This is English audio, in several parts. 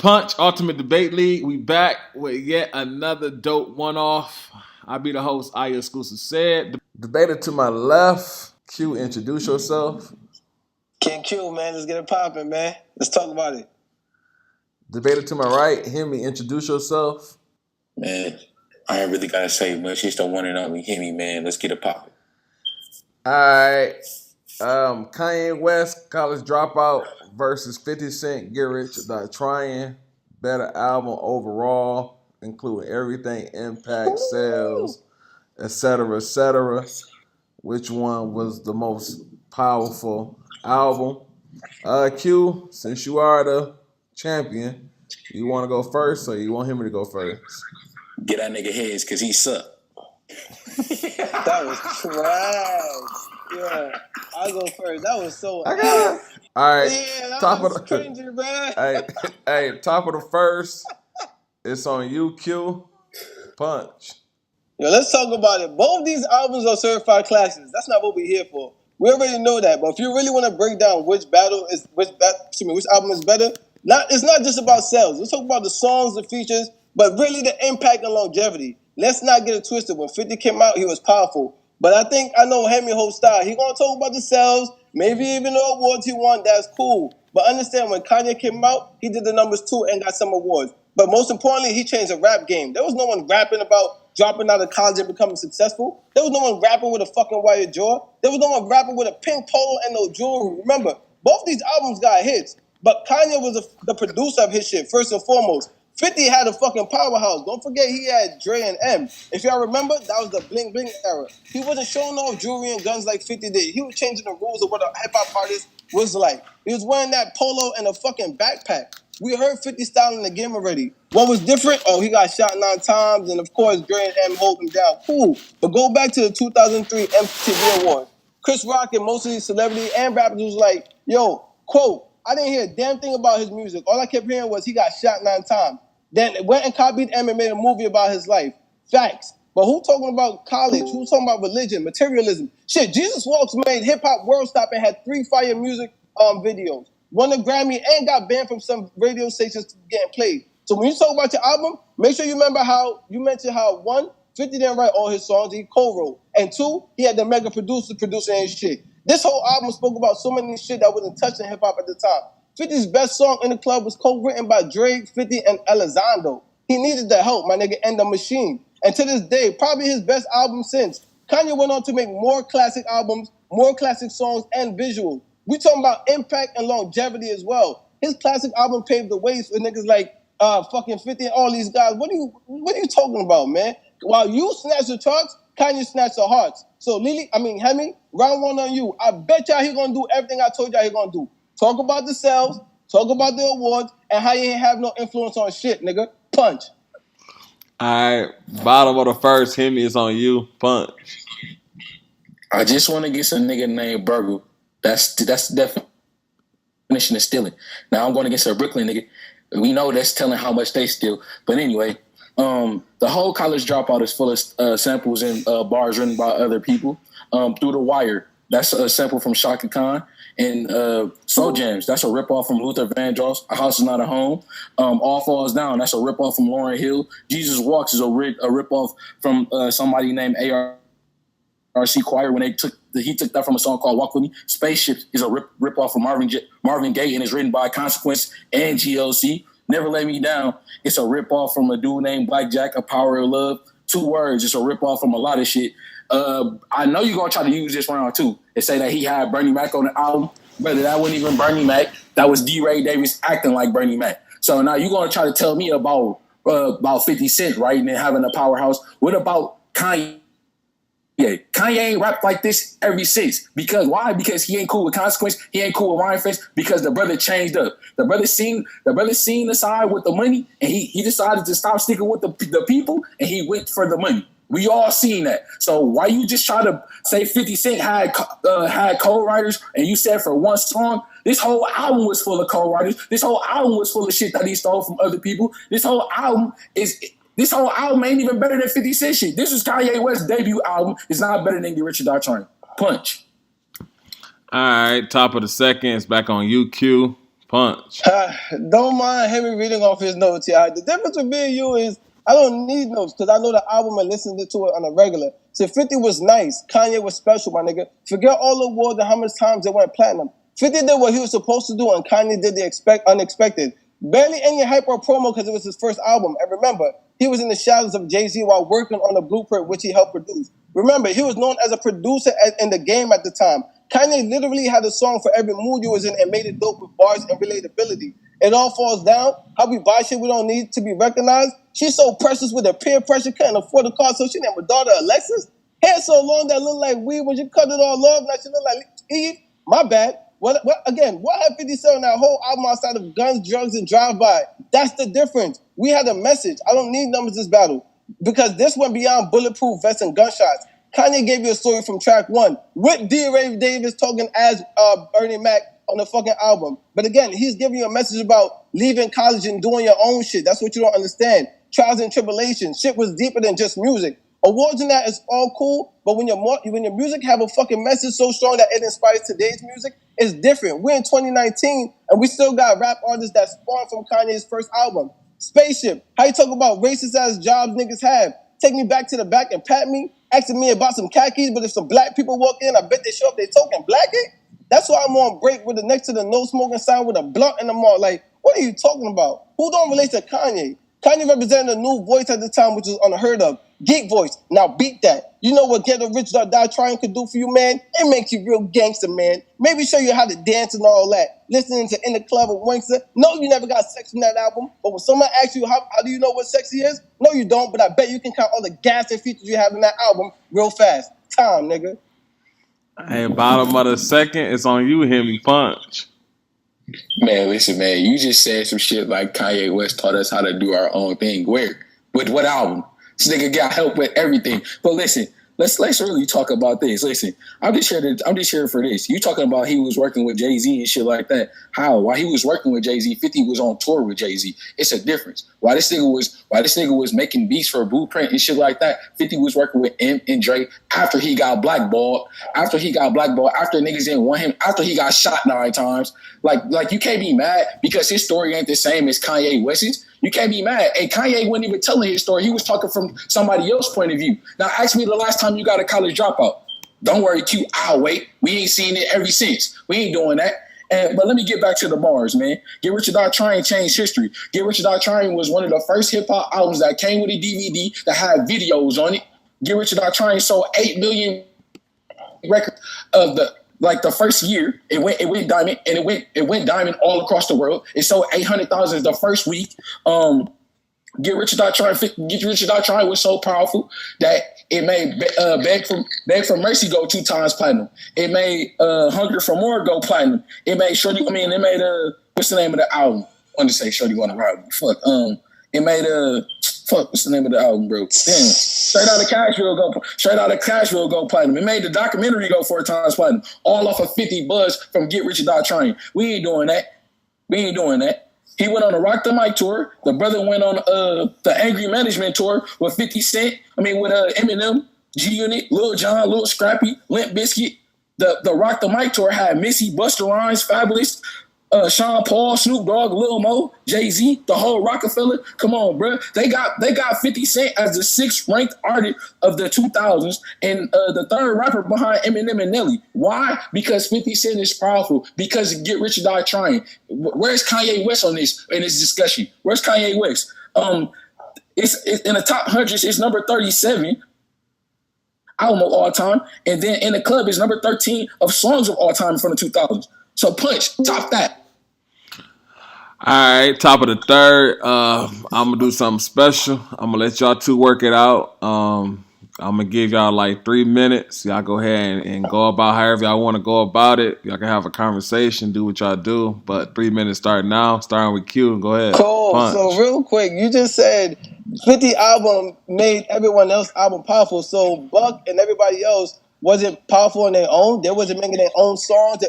Punch Ultimate Debate League. We back with yet another dope one-off. I be the host, iXclusive said. Debater to my left, Q, introduce yourself. King Q, man, let's get it popping, man. Let's talk about it. Debater to my right, Hemi, introduce yourself. Man, I ain't really gotta say much. It's the one and only Hemi, man. Let's get it popping. All right. Kanye West, College Dropout versus 50 Cent, Get Rich, Tryin. Better album overall, including everything, impact, sales, etc., etc. Which one was the most powerful album? Q, since you are the champion, you want to go first or you want him to go first? Get that nigga heads because he suck. That was trash. Yeah, I'll go first. That was so I got it. All right. Yeah, that top was of the cringy, man. hey, top of the first. It's on you, Q. Punch. Yo, let's talk about it. Both these albums are certified classics. That's not what we're here for. We already know that. But if you really want to break down which album is better, it's not just about sales. Let's talk about the songs, the features, but really the impact and longevity. Let's not get it twisted. When 50 came out, he was powerful. But I know Hemi whole style. He gonna talk about the sales, maybe even the awards he won. That's cool. But understand, when Kanye came out, he did the numbers too and got some awards. But most importantly, he changed the rap game. There was no one rapping about dropping out of college and becoming successful. There was no one rapping with a fucking wire jaw. There was no one rapping with a pink polo and no jewelry. Remember, both these albums got hits. But Kanye was the producer of his shit, first and foremost. 50 had a fucking powerhouse. Don't forget he had Dre and M. If y'all remember, that was the bling bling era. He wasn't showing off jewelry and guns like 50 did. He was changing the rules of what a hip-hop artist was like. He was wearing that polo and a fucking backpack. We heard 50 style in the game already. What was different? Oh, he got shot 9 times, and of course, Dre and M hold him down. Cool. But go back to the 2003 MTV Awards. Chris Rock and most of these celebrities and rappers was like, yo, quote, I didn't hear a damn thing about his music. All I kept hearing was he got shot 9 times. Then went and copied M and made a movie about his life. Facts. But who talking about college? Who's talking about religion, materialism? Shit, Jesus Walks made hip-hop world stop and had 3 fire music videos. Won a Grammy and got banned from some radio stations getting played. So when you talk about your album, make sure you remember how you mentioned how 1, 50 didn't write all his songs, he co-wrote. And 2, he had the mega producer producing his shit. This whole album spoke about so many shit that wasn't touching hip-hop at the time. 50's best song in the club was co-written by Drake, 50, and Elizondo. He needed the help, my nigga, and the machine. And to this day, probably his best album since. Kanye went on to make more classic albums, more classic songs, and visuals. We talking about impact and longevity as well. His classic album paved the way for niggas like fucking 50 and all these guys. What are you talking about, man? While you snatch the charts, Kanye snatched the hearts. So Hemi, round 1 on you. I bet y'all he gonna do everything I told y'all he gonna do. Talk about the sales, talk about the awards, and how you ain't have no influence on shit, nigga. Punch. All right, bottom of the first, Hemi is on you. Punch. I just want to get some nigga named Burger. That's the definition of stealing. Now I'm going against a Brooklyn nigga. We know that's telling how much they steal. But anyway, the whole College Dropout is full of samples and bars written by other people. Through the Wire, that's a sample from Shaka Khan. And Soul Jams, that's a ripoff from Luther Vandross. A House Is Not a Home. All Falls Down, that's a ripoff from Lauryn Hill. Jesus Walks is a ripoff from somebody named ARC Choir when he took that from a song called Walk With Me. Spaceship is a ripoff from Marvin Gaye and is written by Consequence and GLC. Never Let Me Down, it's a ripoff from a dude named Black Jack, A Power of Love. 2 words, it's a ripoff from a lot of shit. I know you're going to try to use this round too and say that he had Bernie Mac on the album. Brother, that wasn't even Bernie Mac. That was D. Ray Davis acting like Bernie Mac. So now you're going to try to tell me about 50 Cent writing and having a powerhouse. What about Kanye? Yeah, Kanye ain't rapped like this ever since. Because why? Because he ain't cool with Consequence. He ain't cool with Rhyme Face. Because the brother changed up. The brother seen the side with the money, and he decided to stop sticking with the people, and he went for the money. We all seen that. So why you just try to say 50 Cent had co-writers and you said for 1 song? This whole album was full of co-writers. This whole album was full of shit that he stole from other people. This whole album ain't even better than 50 Cent shit. This is Kanye West's debut album. It's not better than Get Rich or Die Trying. Punch. All right, top of the second. It's back on you, Q. Punch. Don't mind Hemi reading off his notes here. The difference with me and you is I don't need notes because I know the album and listen to it on a regular. So 50 was nice. Kanye was special, my nigga. Forget all the awards and how much times they went platinum. 50 did what he was supposed to do, and Kanye did the unexpected. Barely any hype or promo because it was his first album. And remember, he was in the shadows of Jay-Z while working on the Blueprint, which he helped produce. Remember, he was known as a producer in the game at the time. Kanye literally had a song for every mood you was in and made it dope with bars and relatability. It all falls down. How we buy shit we don't need to be recognized. She's so precious with her peer pressure, couldn't afford a car, so she named her daughter Alexis. Hair so long that looked like weed when you cut it all off. Now she look like Eve. My bad. What had 50 Cent on that whole album outside of guns, drugs, and drive-by? That's the difference. We had a message. I don't need numbers this battle because this went beyond bulletproof vests and gunshots. Kanye gave you a story from track 1 with D. Ray Davis talking as Bernie Mac on the fucking album. But again, he's giving you a message about leaving college and doing your own shit. That's what you don't understand. Trials and tribulations. Shit was deeper than just music. Awards and that is all cool, but when your music have a fucking message so strong that it inspires today's music, it's different. We're in 2019, and we still got rap artists that spawned from Kanye's first album. Spaceship. How you talk about racist ass jobs niggas have? Take me back to the back and pat me, asking me about some khakis, but if some black people walk in, I bet they show up they token black it. That's why I'm on break with the next to the no smoking sign with a blunt in the mall. Like, what are you talking about? Who don't relate to Kanye? Kanye represented a new voice at the time, which was unheard of. Geek voice. Now beat that. You know what Get a Rich or Die Trying could do for you, man? It makes you real gangster, man. Maybe show you how to dance and all that. Listening to In the Club with Wankster. No, you never got sex from that album. But when someone asks you, how do you know what sexy is? No, you don't. But I bet you can count all the gas and features you have in that album real fast. Time, nigga. Hey, bottom of the second, it's on you, Hemi. Punch. Man, listen, man. You just said some shit like Kanye West taught us how to do our own thing. Where? With what album? This nigga got help with everything. But listen, let's really talk about this. Listen, I'm just here for this. You talking about he was working with Jay-Z and shit like that. How? While he was working with Jay-Z, 50 was on tour with Jay-Z. It's a difference. Why this nigga was making beats for Blueprint and shit like that, 50 was working with M and Dre after he got blackballed, after niggas didn't want him, after he got shot 9 times. Like you can't be mad because his story ain't the same as Kanye West's. You can't be mad. And Kanye wasn't even telling his story. He was talking from somebody else's point of view. Now, ask me the last time you got a college dropout. Don't worry, Q. I'll wait. We ain't seen it ever since. We ain't doing that. But let me get back to the bars, man. Get Rich or Die Tryin changed history. Get Rich or Die Tryin was one of the first hip-hop albums that came with a DVD that had videos on it. Get Rich or Die Tryin sold 8 million records of the first year. It went diamond, and it went diamond all across the world. It sold 800,000 the first week. Get Rich or Die Tryin was so powerful that it made Beg for Mercy go 2 times platinum. It made Hunger for More go platinum. It made what's the name of the album? I want to say Shorty Wanna Ride Me. Fuck. It made what's the name of the album, bro? Damn. Straight Outta Cashville go platinum. It made the documentary go 4 times platinum. All off of 50 buzz from Get Rich or Die Tryin. We ain't doing that. He went on a Rock the Mic tour. The brother went on the Angry Management tour with 50 Cent. With Eminem, G-Unit, Lil Jon, Lil Scrappy, Limp Bizkit. The Rock the Mic tour had Missy, Busta Rhymes, Fabulous, Sean Paul, Snoop Dogg, Lil Mo, Jay-Z, the whole Rockefeller. Come on, bro. They got 50 Cent as the 6th ranked artist of the 2000s and the 3rd rapper behind Eminem and Nelly. Why? Because 50 Cent is powerful. Because Get Rich or Die Tryin. Where's Kanye West in this discussion? Where's Kanye West? It's in the top 100s. It's number 37 album of all time, and then in the club is number 13 of songs of all time from the 2000s. So Punch, top that. All right, top of the third. I'm gonna do something special. I'm gonna let y'all 2 work it out. I'm gonna give y'all like 3 minutes. Y'all go ahead and go about however y'all want to go about it. Y'all can have a conversation, do what y'all do. But 3 minutes start now. Starting with Q. Go ahead. Cool. Punch. So real quick, you just said 50 album made everyone else's album powerful. So Buck and everybody else wasn't powerful on their own. They wasn't making their own songs.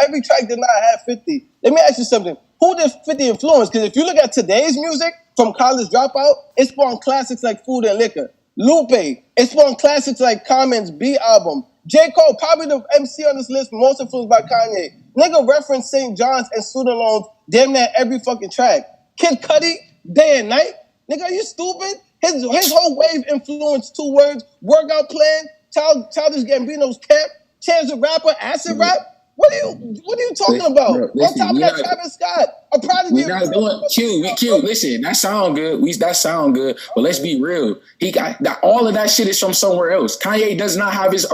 Every track did not have 50. Let me ask you something. Who did 50 influence? Because if you look at today's music from College Dropout, it spawned classics like Food and Liquor. Lupe, it spawned classics like Common's B album. J. Cole, probably the MC on this list, most influenced by Kanye. Nigga referenced St. John's and student loans damn near every fucking track. Kid Cudi, day and night. Nigga, are you stupid? His whole wave influenced 2 words: workout plan, Childish Gambino's Camp, Chance the Rapper, acid rap. What are you talking about? Bro, listen, on top of that, Travis Scott, a prodigy. We not doing Q. Listen, that sound good. That sound good, but let's be real. He got all of that shit is from somewhere else. Kanye does not have his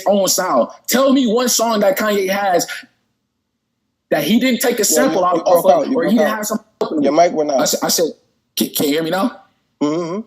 own sound. Tell me one song that Kanye has that he didn't take a sample off of, or he didn't have some. Your mic went out. I said, can you hear me now? Mm-hmm.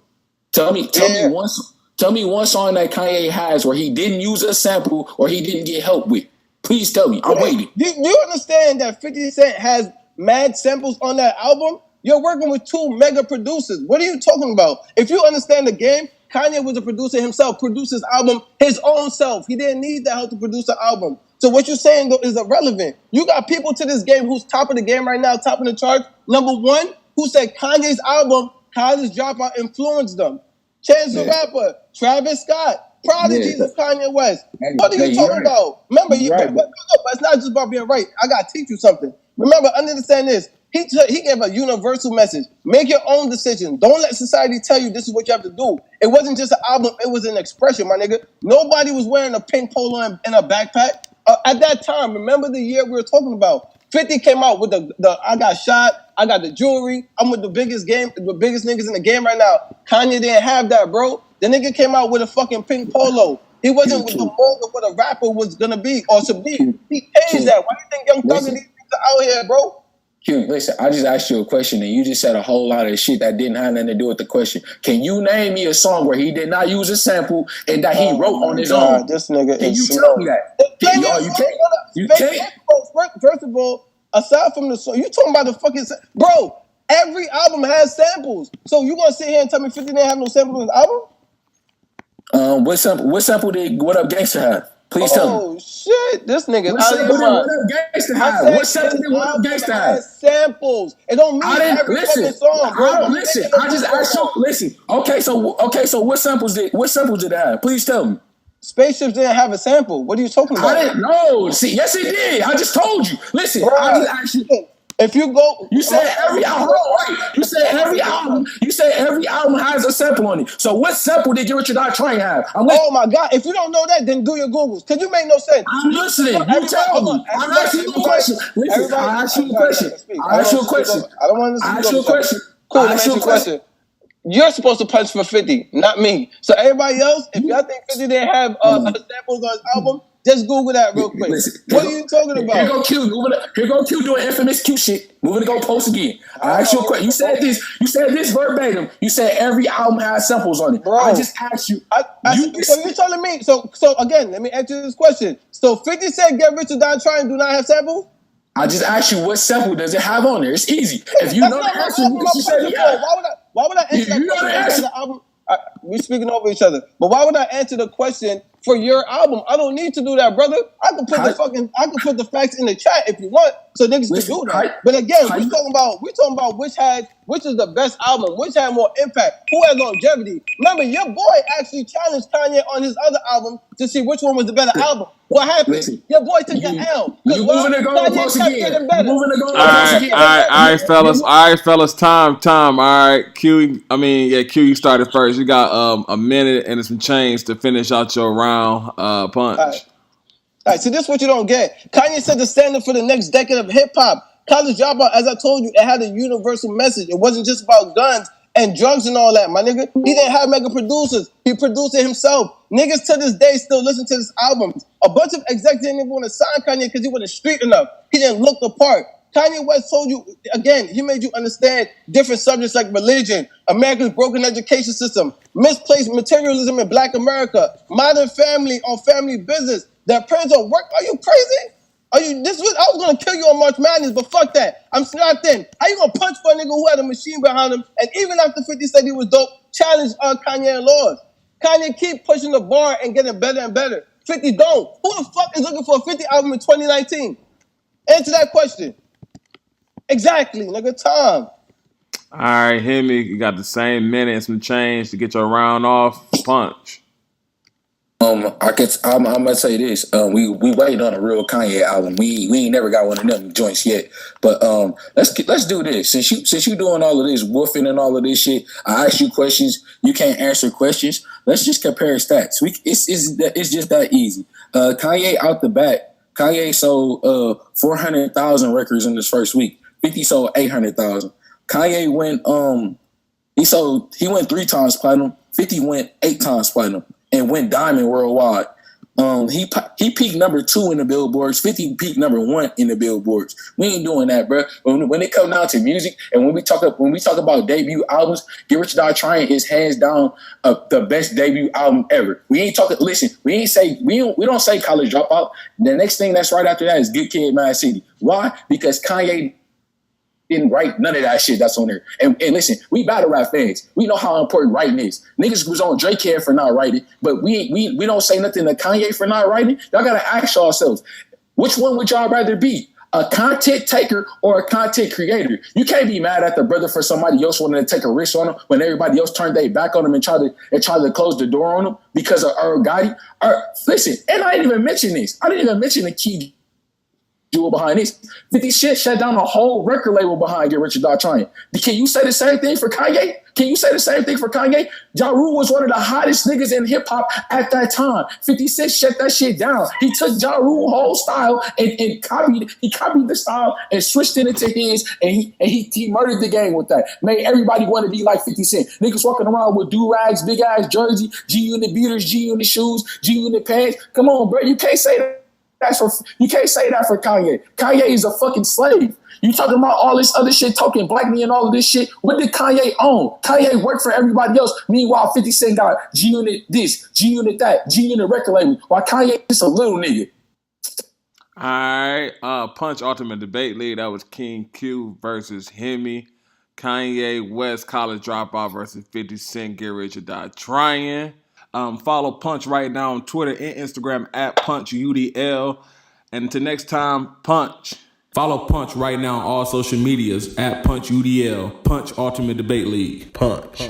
Tell me one song that Kanye has where he didn't use a sample or he didn't get help with. Please tell me. I'm waiting. Do you understand that 50 Cent has mad samples on that album? You're working with 2 mega producers. What are you talking about? If you understand the game, Kanye was a producer himself, produced his album his own self. He didn't need that help to produce the album. So what you're saying, though, is irrelevant. You got people to this game who's top of the game right now, top of the charts. Number 1, who said Kanye's album, College Dropout, influenced them. Chance the Rapper, Travis Scott, prodigies of Kanye West. What are you talking about? Remember, but it's not just about being right. I got to teach you something. Remember, understand this. He gave a universal message. Make your own decision. Don't let society tell you this is what you have to do. It wasn't just an album. It was an expression, my nigga. Nobody was wearing a pink polo and a backpack. At that time, remember the year we were talking about? 50 came out with the I got shot, I got the jewelry, I'm with the biggest niggas in the game right now. Kanye didn't have that, bro. The nigga came out with a fucking pink polo. He wasn't with the mold of what a rapper was gonna be or to be. He changed that. Why do you think Young Thug and these niggas are out here, bro? Q, listen, I just asked you a question and you just said a whole lot of shit that didn't have nothing to do with the question. Can you name me a song where he did not use a sample and that he wrote on his own? This nigga Can you tell me that? You can't. First of all, aside from the song, you talking about the fucking bro. Every album has samples. So you gonna sit here and tell me 50 didn't have no samples on his album? What sample did What Up Gangsta have? Please tell me. Oh shit, this nigga. What sample did What Up Gangsta have? What sample did What Up Gangsta have? Samples. It don't mean every fucking song, bro. I don't listen. I just asked you. Listen. Okay, so what samples did it have? Please tell me. Spaceships didn't have a sample. What are you talking about? I didn't know. See, yes, it did. I just told you. Listen, bro, I just asked you. If you go, you said every album. You said every album. You said every album has a sample on it. So what sample did Get Rich or Die Trying have? Oh my God! If you don't know that, then do your Googles. Cause you make no sense. I'm listening. You tell me. I'm asking you a question. Listen, I asked you a question. I asked you a question. I don't want to ask you a question. Cool. Let me ask you a question. You're supposed to punch for 50, not me. So everybody else, if y'all think 50 didn't have samples on his album, just Google that real quick. Listen, what are you talking about? Here go Q doing infamous Q shit. Moving to go post again. I asked you a question. You said this verbatim. You said every album has samples on it. Bro, I just asked you. So you're telling me. So again, let me answer this question. So 50 said Get Rich or Die Trying do not have samples? I just asked you what sample does it have on there. It's easy. If you know the answer, you say yeah. Why would I answer that question? The album? We're speaking over each other. But why would I answer the question for your album? I don't need to do that, brother. I can put the facts in the chat if you want, so niggas can do that. But again, we're talking about which is the best album, which had more impact, who had longevity. Remember, your boy actually challenged Kanye on his other album to see which one was the better album. What happened? Listen, your boy took the L. You moving to go post again. All right, fellas. Time. All right, Q. Q. You started first. You got a minute and some change to finish out your round. Punch. All right. So this is what you don't get. Kanye set the standard for the next decade of hip hop. College Dropout, as I told you, it had a universal message. It wasn't just about guns and drugs and all that, my nigga. He didn't have mega producers. He produced it himself. Niggas to this day still listen to his albums. A bunch of execs didn't even want to sign Kanye because he wasn't street enough. He didn't look the part. Kanye West told you, again, he made you understand different subjects like religion, America's broken education system, misplaced materialism in Black America, modern family or family business, that parents don't work. Are you crazy? I was gonna kill you on March Madness, but fuck that. I'm snapped in. How you gonna punch for a nigga who had a machine behind him? And even after 50 said he was dope, challenge Kanye and laws. Kanye keep pushing the bar and getting better and better. 50 don't. Who the fuck is looking for a 50 album in 2019? Answer that question. Exactly, nigga. Time. All right, Hemi, you got the same minute and some change to get your round off. Punch. I'm gonna say this. We waiting on a real Kanye album. We ain't never got one of them joints yet. But let's do this. Since you doing all of this woofing and all of this shit, I ask you questions. You can't answer questions. Let's just compare stats. It's just that easy. Kanye out the bat. Kanye sold 400,000 records in this first week. 50 sold 800,000. Kanye went he went 3 times platinum. 50 went 8 times platinum and went diamond worldwide. He peaked number 2 in the billboards. 50 peaked number 1 in the billboards. We ain't doing that, bro. When it comes down to music and when we talk about debut albums, Get Rich or Die Tryin' is hands down the best debut album ever. We ain't talking. Listen, we don't say College Dropout. The next thing that's right after that is Good Kid, Mad City. Why? Because Kanye didn't write none of that shit that's on there. And listen, we battle rap fans. We know how important writing is. Niggas was on Drake here for not writing, but we don't say nothing to Kanye for not writing. Y'all gotta ask yourselves, which one would y'all rather be? A content taker or a content creator? You can't be mad at the brother for somebody else wanting to take a risk on him when everybody else turned their back on him and tried to close the door on him because of Earl Gotti. Listen, and I didn't even mention this. I didn't even mention the key jewel behind this. 50 shit shut down a whole record label behind Get Rich or Die Tryin'. Can you say the same thing for Kanye? Can you say the same thing for Kanye? Ja Rule was one of the hottest niggas in hip hop at that time. 56 shut that shit down. He took Ja Rule's whole style and copied the style and switched it into his, and he murdered the game with that. Made everybody want to be like 50 Cent. Niggas walking around with do-rags, big ass jersey, G-Unit beaters, G-Unit shoes, G-Unit pants. Come on, bro. You can't say that. You can't say that for Kanye. Kanye is a fucking slave. You talking about all this other shit, talking black me and all of this shit. What did Kanye own? Kanye worked for everybody else. Meanwhile, 50 Cent got G-Unit this, G-Unit that, G-Unit record label. While Kanye is a little nigga. All right. Punch Ultimate Debate League. That was King Q versus Hemi. Kanye West College Dropout versus 50 Cent Get Rich or Die Tryin'. Follow Punch right now on Twitter and Instagram at PunchUDL. And until next time, Punch. Follow Punch right now on all social medias at PunchUDL. Punch Ultimate Debate League. Punch.